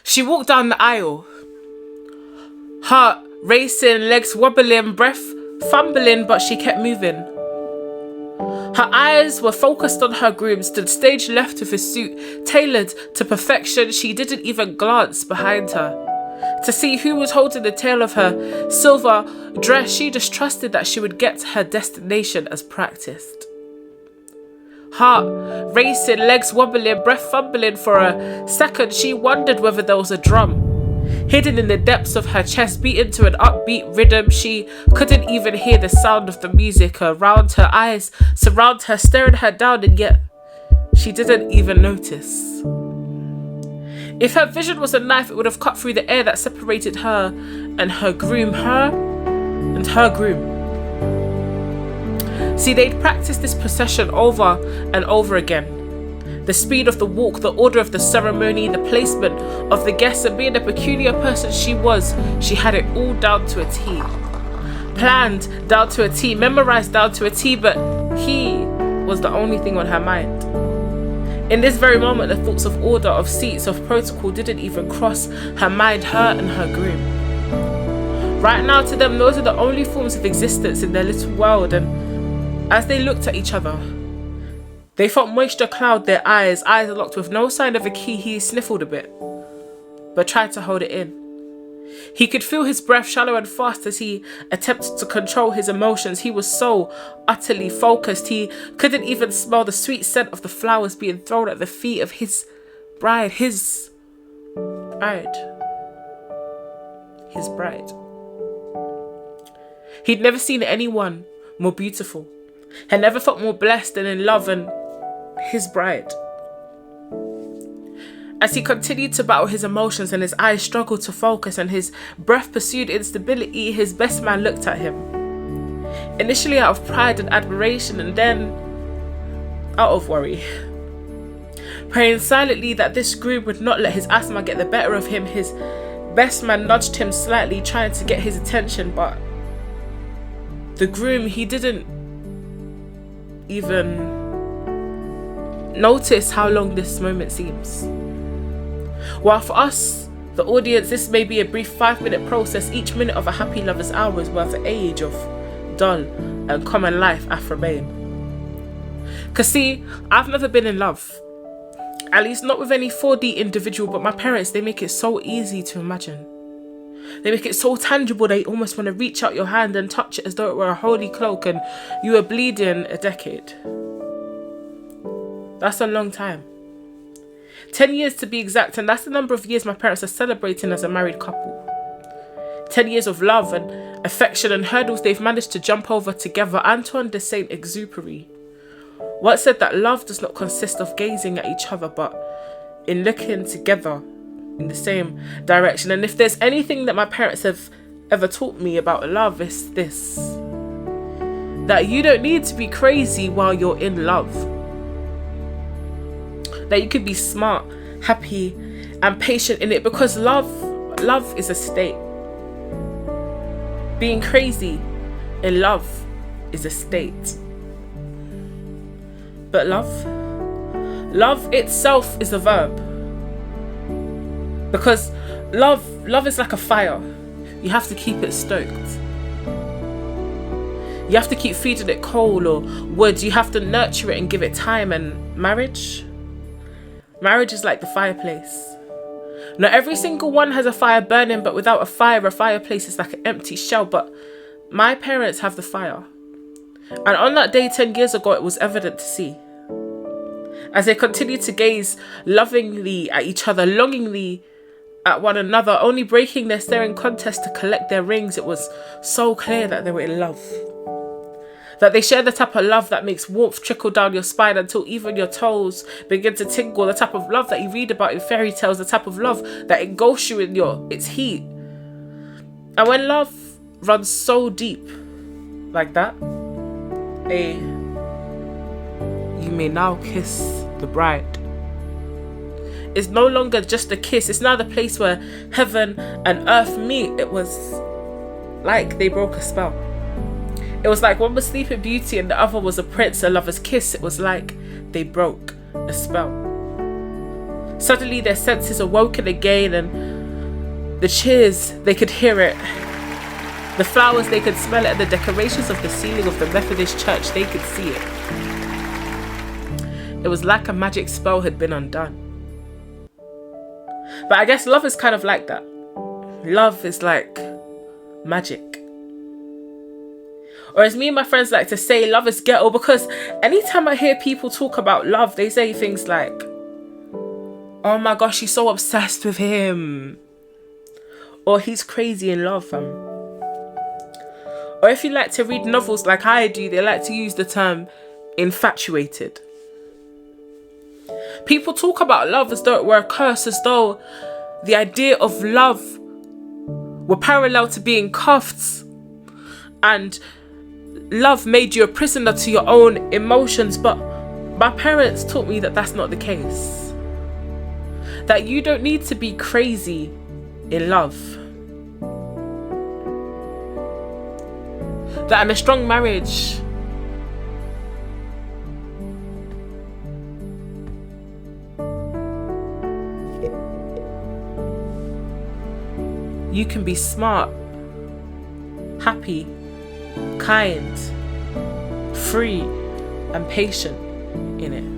She walked down the aisle, heart racing, legs wobbling, breath fumbling, but she kept moving. Her eyes were focused on her groom, stood stage left with his suit tailored to perfection. She didn't even glance behind her to see who was holding the tail of her silver dress. She just trusted that she would get to her destination as practiced. Heart racing, legs wobbling, breath fumbling. For a second, she wondered whether there was a drum hidden in the depths of her chest, beating to an upbeat rhythm. She couldn't even hear the sound of the music around her. Eyes surround her, staring her down, and yet she didn't even notice. If her vision was a knife, it would have cut through the air that separated her and her groom. See, they'd practiced this procession over and over again. The speed of the walk, the order of the ceremony, the placement of the guests, and being the peculiar person she was, she had it all down to a T. Planned down to a T, memorized down to a T, but he was the only thing on her mind. In this very moment, the thoughts of order, of seats, of protocol didn't even cross her mind, her and her groom. Right now, to them, those are the only forms of existence in their little world, and as they looked at each other, they felt moisture cloud their eyes locked with no sign of a key. He sniffled a bit, but tried to hold it in. He could feel his breath shallow and fast as he attempted to control his emotions. He was so utterly focused, he couldn't even smell the sweet scent of the flowers being thrown at the feet of his bride. His bride. He'd never seen anyone more beautiful, had never felt more blessed and in love than his bride. As he continued to battle his emotions and his eyes struggled to focus and his breath pursued instability, his best man looked at him. Initially out of pride and admiration, and then out of worry. Praying silently that this groom would not let his asthma get the better of him, his best man nudged him slightly, trying to get his attention, but the groom, he didn't even notice how long this moment seems. While for us, the audience, this may be a brief 5-minute process, each minute of a happy lover's hour is worth an age of dull and common life Afro-Bain. Cause see, I've never been in love. At least not with any 4D individual, but my parents, they make it so easy to imagine. They make it so tangible that you almost want to reach out your hand and touch it as though it were a holy cloak and you were bleeding a decade. That's a long time. 10 years to be exact, and that's the number of years my parents are celebrating as a married couple. 10 years of love and affection and hurdles they've managed to jump over together. Antoine de Saint-Exupéry once said that love does not consist of gazing at each other, but in looking together in the same direction. And if there's anything that my parents have ever taught me about love, it's this: that you don't need to be crazy while you're in love. That you could be smart, happy, and patient in it, because love is a state. Being crazy in love is a state. But love itself is a verb. Because love is like a fire. You have to keep it stoked. You have to keep feeding it coal or wood. You have to nurture it and give it time. And marriage is like the fireplace. Not every single one has a fire burning, but without a fireplace is like an empty shell. But my parents have the fire. And on that day 10 years ago, it was evident to see. As they continued to gaze lovingly at each other, longingly at one another, only breaking their staring contest to collect their rings, it was so clear that they were in love. That they share the type of love that makes warmth trickle down your spine until even your toes begin to tingle. The type of love that you read about in fairy tales. The type of love that engulfs you in its heat. And when love runs so deep like that, you may now kiss the bride. It's no longer just a kiss. It's now the place where heaven and earth meet. It was like they broke a spell. It was like one was Sleeping Beauty and the other was a prince, a lover's kiss. It was like they broke a spell. Suddenly their senses awoken again, and the cheers, they could hear it. The flowers, they could smell it, and the decorations of the ceiling of the Methodist church, they could see it. It was like a magic spell had been undone. But I guess love is kind of like that. Love is like magic. Or as me and my friends like to say, love is ghetto, because anytime I hear people talk about love, they say things like, oh my gosh, she's so obsessed with him. Or he's crazy in love, fam. Or if you like to read novels like I do, they like to use the term infatuated. People talk about love as though it were a curse, as though the idea of love were parallel to being cuffed, and love made you a prisoner to your own emotions. But my parents taught me that that's not the case. That you don't need to be crazy in love. That in a strong marriage, you can be smart, happy, kind, free, and patient in it.